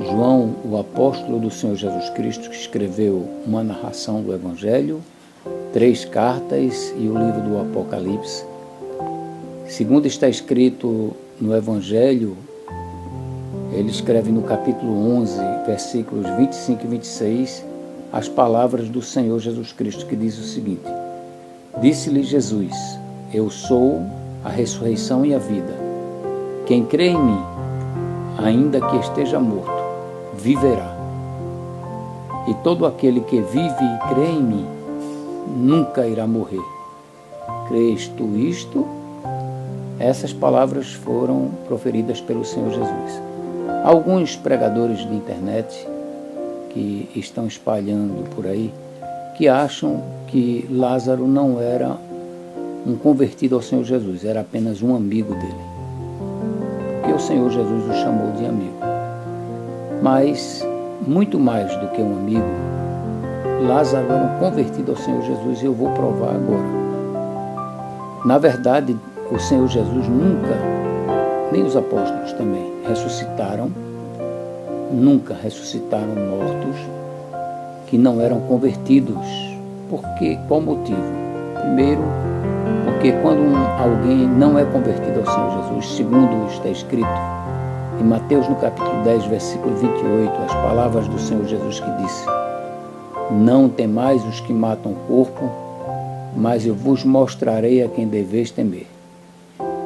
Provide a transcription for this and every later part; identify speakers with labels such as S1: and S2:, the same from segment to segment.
S1: João, o apóstolo do Senhor Jesus Cristo, que escreveu uma narração do Evangelho, 3 cartas e o livro do Apocalipse. Segundo está escrito no Evangelho, ele escreve no capítulo 11, versículos 25 e 26, as palavras do Senhor Jesus Cristo, que diz o seguinte: Disse-lhe Jesus: Eu sou a ressurreição e a vida. Quem crê em mim, ainda que esteja morto, viverá. E todo aquele que vive e crê em mim, nunca irá morrer. Crês tu isto? Essas palavras foram proferidas pelo Senhor Jesus. Alguns pregadores de internet que estão espalhando por aí, que acham que Lázaro não era um convertido ao Senhor Jesus, era apenas um amigo dele. Porque o Senhor Jesus o chamou de amigo. Mas, muito mais do que um amigo, Lázaro era um convertido ao Senhor Jesus, e eu vou provar agora. Na verdade, o Senhor Jesus nunca, nem os apóstolos também, nunca ressuscitaram mortos que não eram convertidos. Qual motivo? Primeiro, porque quando alguém não é convertido ao Senhor Jesus, segundo está escrito em Mateus no capítulo 10, versículo 28, as palavras do Senhor Jesus que disse: Não temais os que matam o corpo, mas eu vos mostrarei a quem deveis temer.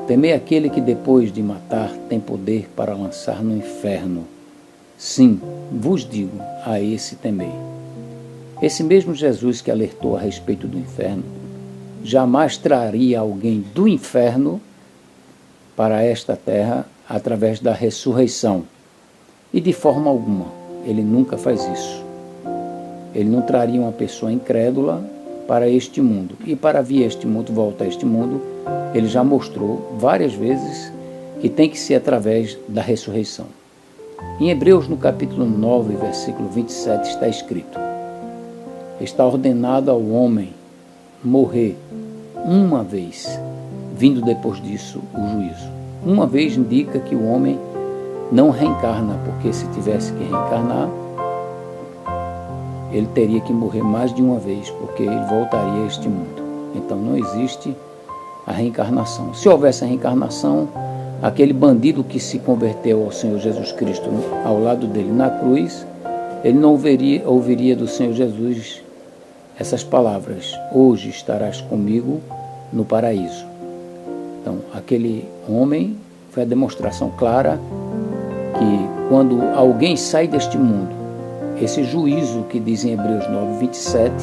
S1: Temei aquele que depois de matar tem poder para lançar no inferno. Sim, vos digo, a esse temei. Esse mesmo Jesus que alertou a respeito do inferno, jamais traria alguém do inferno para esta terra através da ressurreição. E de forma alguma, ele nunca faz isso. Ele não traria uma pessoa incrédula para este mundo. E para vir a este mundo, voltar a este mundo, ele já mostrou várias vezes que tem que ser através da ressurreição. Em Hebreus, no capítulo 9, versículo 27, está escrito: Está ordenado ao homem morrer uma vez, vindo depois disso o juízo. Uma vez indica que o homem não reencarna, porque se tivesse que reencarnar, ele teria que morrer mais de uma vez, porque ele voltaria a este mundo. Então não existe a reencarnação. Se houvesse a reencarnação, aquele bandido que se converteu ao Senhor Jesus Cristo ao lado dele na cruz, ele não ouviria do Senhor Jesus essas palavras: Hoje estarás comigo no paraíso. Então, aquele homem foi a demonstração clara que quando alguém sai deste mundo, esse juízo que diz em Hebreus 9, 27,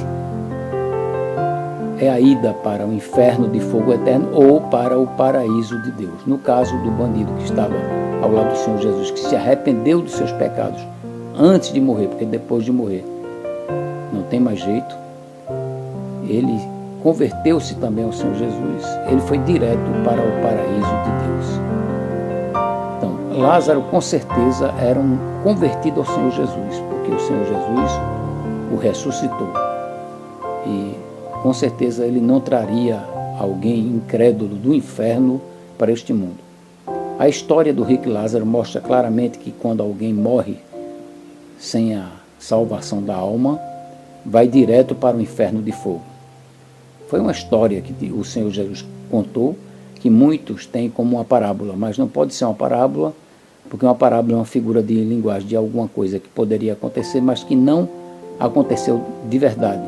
S1: é a ida para o inferno de fogo eterno ou para o paraíso de Deus. No caso do bandido que estava ao lado do Senhor Jesus, que se arrependeu dos seus pecados antes de morrer, porque depois de morrer não tem mais jeito, ele converteu-se também ao Senhor Jesus, ele foi direto para o paraíso de Deus. Então, Lázaro com certeza era um convertido ao Senhor Jesus, porque o Senhor Jesus o ressuscitou. E com certeza ele não traria alguém incrédulo do inferno para este mundo. A história do rico Lázaro mostra claramente que quando alguém morre sem a salvação da alma, vai direto para o inferno de fogo. Foi uma história que o Senhor Jesus contou, que muitos têm como uma parábola, mas não pode ser uma parábola, porque uma parábola é uma figura de linguagem de alguma coisa que poderia acontecer, mas que não aconteceu de verdade.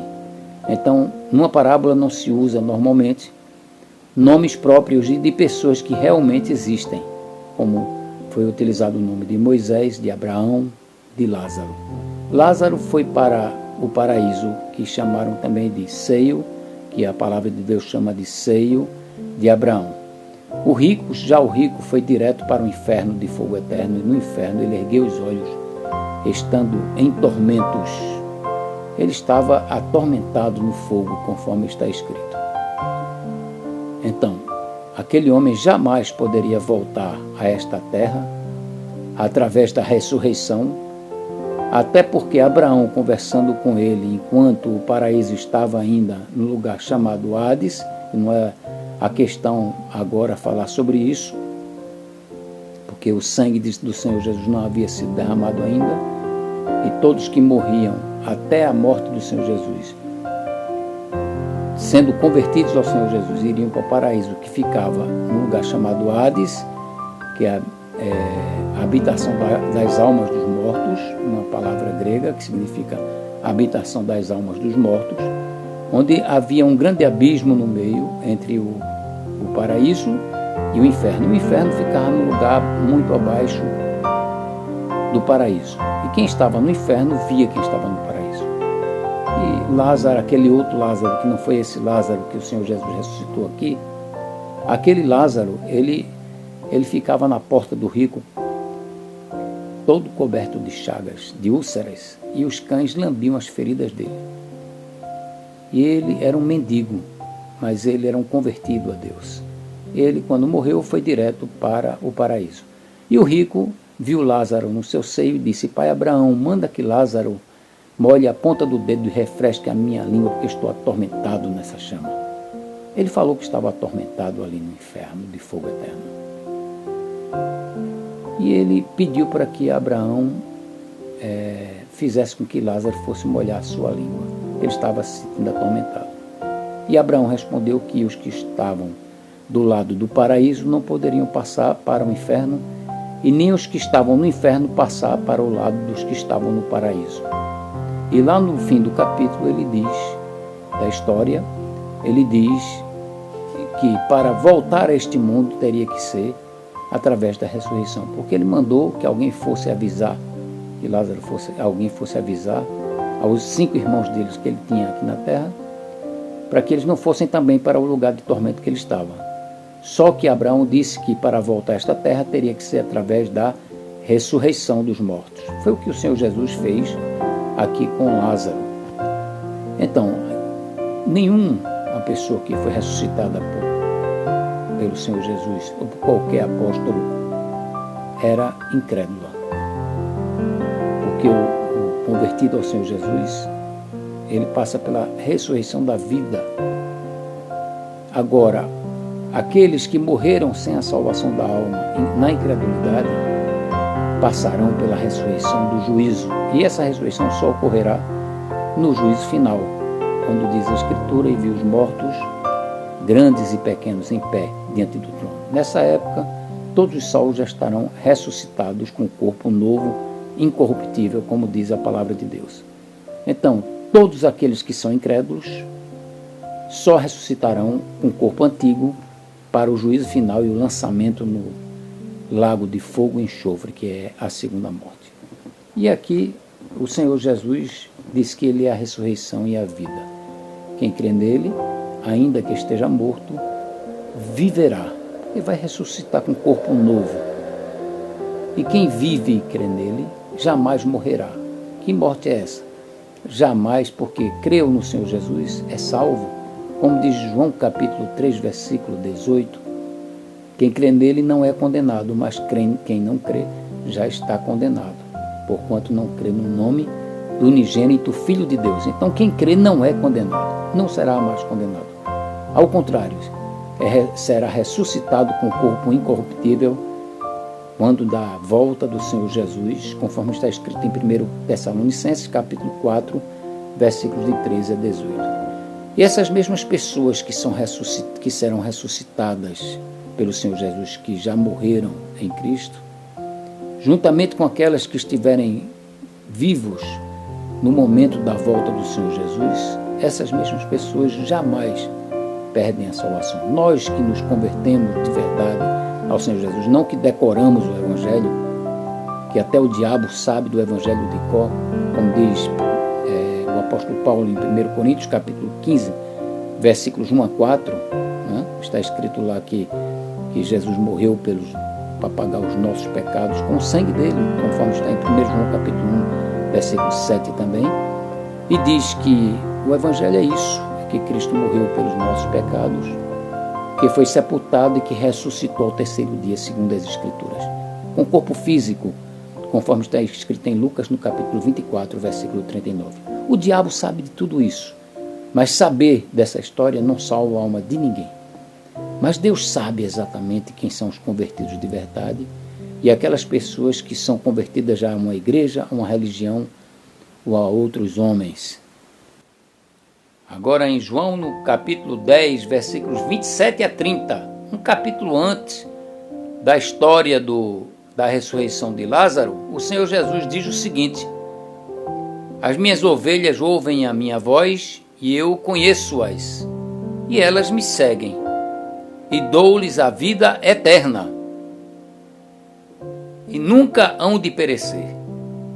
S1: Então, numa parábola não se usa normalmente nomes próprios de pessoas que realmente existem, como foi utilizado o nome de Moisés, de Abraão, de Lázaro. Lázaro foi para o paraíso, que chamaram também de seio, que a palavra de Deus chama de seio de Abraão. O rico foi direto para o inferno de fogo eterno, e no inferno ele ergueu os olhos, estando em tormentos. Ele estava atormentado no fogo, conforme está escrito. Então, aquele homem jamais poderia voltar a esta terra através da ressurreição, até porque Abraão, conversando com ele, enquanto o paraíso estava ainda no lugar chamado Hades, e não é a questão agora falar sobre isso, porque porque o sangue do Senhor Jesus não havia sido derramado ainda, e todos que morriam até a morte do Senhor Jesus, sendo convertidos ao Senhor Jesus, iriam para o paraíso, que ficava num lugar chamado Hades, que é a habitação das almas dos mortos, uma palavra grega que significa habitação das almas dos mortos, onde havia um grande abismo no meio entre o paraíso e o inferno. O inferno ficava num lugar muito abaixo do paraíso. E quem estava no inferno via quem estava no paraíso. E Lázaro, aquele outro Lázaro, que não foi esse Lázaro que o Senhor Jesus ressuscitou aqui, aquele Lázaro, ele ficava na porta do rico, todo coberto de chagas, de úlceras, e os cães lambiam as feridas dele. E ele era um mendigo, mas ele era um convertido a Deus. Ele, quando morreu, foi direto para o paraíso. E o rico viu Lázaro no seu seio e disse: Pai Abraão, manda que Lázaro molhe a ponta do dedo e refresque a minha língua, porque estou atormentado nessa chama. Ele falou que estava atormentado ali no inferno de fogo eterno. E ele pediu para que Abraão fizesse com que Lázaro fosse molhar a sua língua. Ele estava se sentindo atormentado. E Abraão respondeu que os que estavam do lado do paraíso não poderiam passar para o inferno, e nem os que estavam no inferno passar para o lado dos que estavam no paraíso. E lá no fim do capítulo ele diz, da história, ele diz que para voltar a este mundo teria que ser através da ressurreição, porque ele mandou que alguém fosse avisar, que Lázaro alguém fosse avisar aos 5 irmãos deles que ele tinha aqui na terra, para que eles não fossem também para o lugar de tormento que ele estava. Só que Abraão disse que para voltar a esta terra teria que ser através da ressurreição dos mortos. Foi o que o Senhor Jesus fez aqui com Lázaro. Então, nenhuma pessoa que foi ressuscitada pelo Senhor Jesus ou por qualquer apóstolo era incrédula. Porque o convertido ao Senhor Jesus, ele passa pela ressurreição da vida. Agora, aqueles que morreram sem a salvação da alma na incredulidade passarão pela ressurreição do juízo. E essa ressurreição só ocorrerá no juízo final, quando diz a Escritura: e viu os mortos, grandes e pequenos, em pé diante do trono. Nessa época, todos os salvos já estarão ressuscitados com um corpo novo, incorruptível, como diz a palavra de Deus. Então, todos aqueles que são incrédulos só ressuscitarão com o corpo antigo para o juízo final e o lançamento no lago de fogo e enxofre, que é a segunda morte. E aqui o Senhor Jesus diz que Ele é a ressurreição e a vida. Quem crê nele, ainda que esteja morto, viverá. Ele vai ressuscitar com um corpo novo. E quem vive e crê nele, jamais morrerá. Que morte é essa? Jamais, porque creu no Senhor Jesus, é salvo. Como diz João capítulo 3, versículo 18, quem crê nele não é condenado, mas quem não crê já está condenado, porquanto não crê no nome do unigênito Filho de Deus. Então quem crê não é condenado, não será mais condenado. Ao contrário, será ressuscitado com corpo incorruptível quando da volta do Senhor Jesus, conforme está escrito em 1 Tessalonicenses capítulo 4, versículos de 13 a 18. E essas mesmas pessoas que serão ressuscitadas pelo Senhor Jesus, que já morreram em Cristo, juntamente com aquelas que estiverem vivos no momento da volta do Senhor Jesus, essas mesmas pessoas jamais perdem a salvação. Nós que nos convertemos de verdade ao Senhor Jesus, não que decoramos o Evangelho, que até o diabo sabe do Evangelho de cor, como diz o apóstolo Paulo em 1 Coríntios capítulo 15, versículos 1 a 4, né? Está escrito lá que Jesus morreu para pagar os nossos pecados com o sangue dele, conforme está em 1 João capítulo 1, versículo 7 também, e diz que o Evangelho é isso, é que Cristo morreu pelos nossos pecados, que foi sepultado e que ressuscitou ao terceiro dia, segundo as Escrituras, com corpo físico, conforme está escrito em Lucas no capítulo 24, versículo 39. O diabo sabe de tudo isso, mas saber dessa história não salva a alma de ninguém. Mas Deus sabe exatamente quem são os convertidos de verdade e aquelas pessoas que são convertidas já a uma igreja, a uma religião ou a outros homens. Agora em João, no capítulo 10, versículos 27 a 30, um capítulo antes da história da ressurreição de Lázaro, o Senhor Jesus diz o seguinte: as minhas ovelhas ouvem a minha voz e eu conheço-as, e elas me seguem, e dou-lhes a vida eterna, e nunca hão de perecer,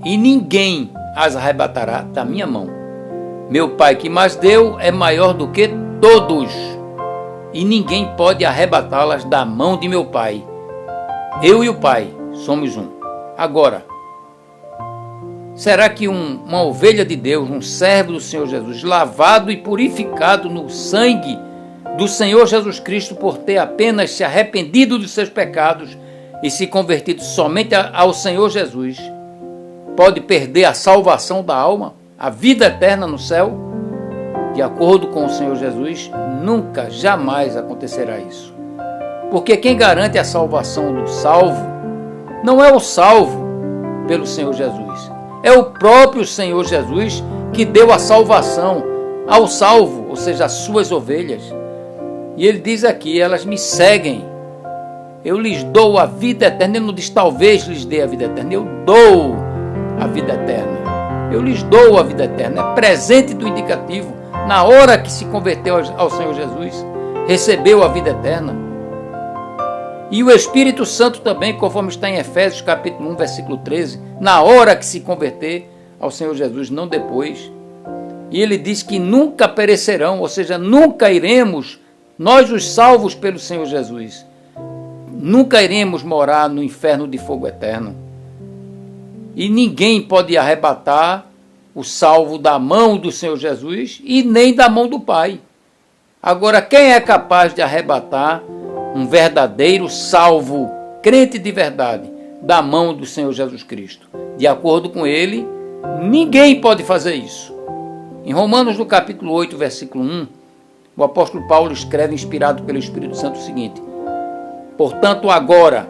S1: e ninguém as arrebatará da minha mão. Meu Pai que mais deu é maior do que todos, e ninguém pode arrebatá-las da mão de meu Pai. Eu e o Pai somos um. Agora, será que uma ovelha de Deus, um servo do Senhor Jesus, lavado e purificado no sangue do Senhor Jesus Cristo, por ter apenas se arrependido dos seus pecados e se convertido somente ao Senhor Jesus, pode perder a salvação da alma, a vida eterna no céu? De acordo com o Senhor Jesus, nunca, jamais acontecerá isso. Porque quem garante a salvação do salvo não é o salvo pelo Senhor Jesus, é o próprio Senhor Jesus que deu a salvação ao salvo, ou seja, as suas ovelhas. E ele diz aqui: elas me seguem, eu lhes dou a vida eterna. Ele não diz talvez lhes dê a vida eterna, eu dou a vida eterna. Eu lhes dou a vida eterna. É presente do indicativo. Na hora que se converteu ao Senhor Jesus, recebeu a vida eterna. E o Espírito Santo também, conforme está em Efésios capítulo 1, versículo 13, na hora que se converter ao Senhor Jesus, não depois. E ele diz que nunca perecerão, ou seja, nunca iremos, nós os salvos pelo Senhor Jesus, nunca iremos morar no inferno de fogo eterno. E ninguém pode arrebatar o salvo da mão do Senhor Jesus e nem da mão do Pai. Agora, quem é capaz de arrebatar um verdadeiro salvo, crente de verdade, da mão do Senhor Jesus Cristo? De acordo com ele, ninguém pode fazer isso. Em Romanos, no capítulo 8, versículo 1, o apóstolo Paulo escreve, inspirado pelo Espírito Santo, o seguinte: portanto, agora,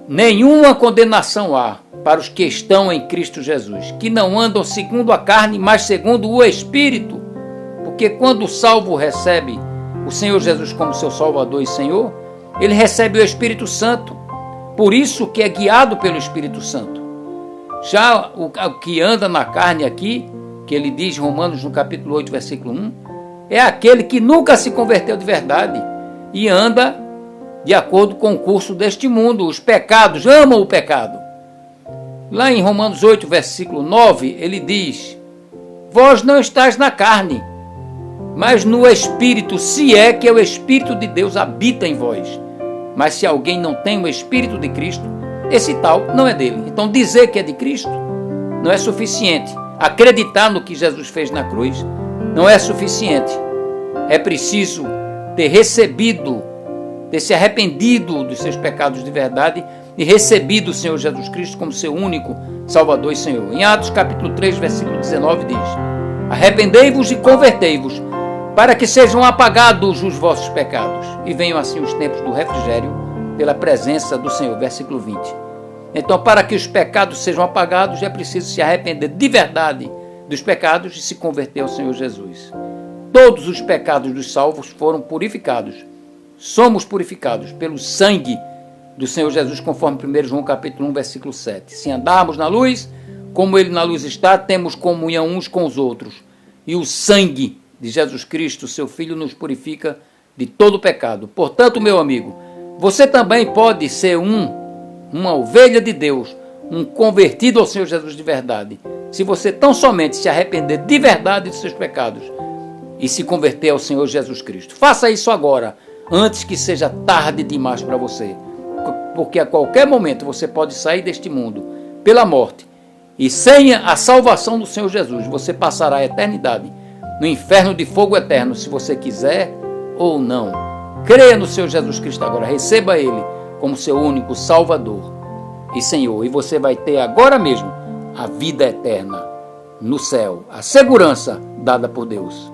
S1: nenhuma condenação há para os que estão em Cristo Jesus, que não andam segundo a carne, mas segundo o Espírito. Porque quando o salvo recebe o Senhor Jesus como seu Salvador e Senhor, ele recebe o Espírito Santo. Por isso que é guiado pelo Espírito Santo. Já o que anda na carne aqui, que ele diz em Romanos no capítulo 8, versículo 1, é aquele que nunca se converteu de verdade e anda de acordo com o curso deste mundo. Os pecados, amam o pecado. Lá em Romanos 8, versículo 9, ele diz: vós não estáis na carne, mas no Espírito, se é que o Espírito de Deus habita em vós. Mas se alguém não tem o Espírito de Cristo, esse tal não é dele. Então dizer que é de Cristo não é suficiente. Acreditar no que Jesus fez na cruz não é suficiente. É preciso ter recebido, ter se arrependido dos seus pecados de verdade e recebido o Senhor Jesus Cristo como seu único Salvador e Senhor. Em Atos capítulo 3, versículo 19 diz: arrependei-vos e convertei-vos, para que sejam apagados os vossos pecados, e venham assim os tempos do refrigério pela presença do Senhor. Versículo 20. Então, para que os pecados sejam apagados, é preciso se arrepender de verdade dos pecados e se converter ao Senhor Jesus. Todos os pecados dos salvos foram purificados. Somos purificados pelo sangue do Senhor Jesus, conforme 1 João capítulo 1, versículo 7. Se andarmos na luz, como ele na luz está, temos comunhão uns com os outros. E o sangue de Jesus Cristo, seu Filho, nos purifica de todo pecado. Portanto, meu amigo, você também pode ser uma ovelha de Deus, um convertido ao Senhor Jesus de verdade, se você tão somente se arrepender de verdade dos seus pecados e se converter ao Senhor Jesus Cristo. Faça isso agora, antes que seja tarde demais para você, porque a qualquer momento você pode sair deste mundo pela morte, e sem a salvação do Senhor Jesus, você passará a eternidade no inferno de fogo eterno, se você quiser ou não. Creia no Senhor Jesus Cristo agora, receba Ele como seu único Salvador e Senhor, e você vai ter agora mesmo a vida eterna no céu, a segurança dada por Deus.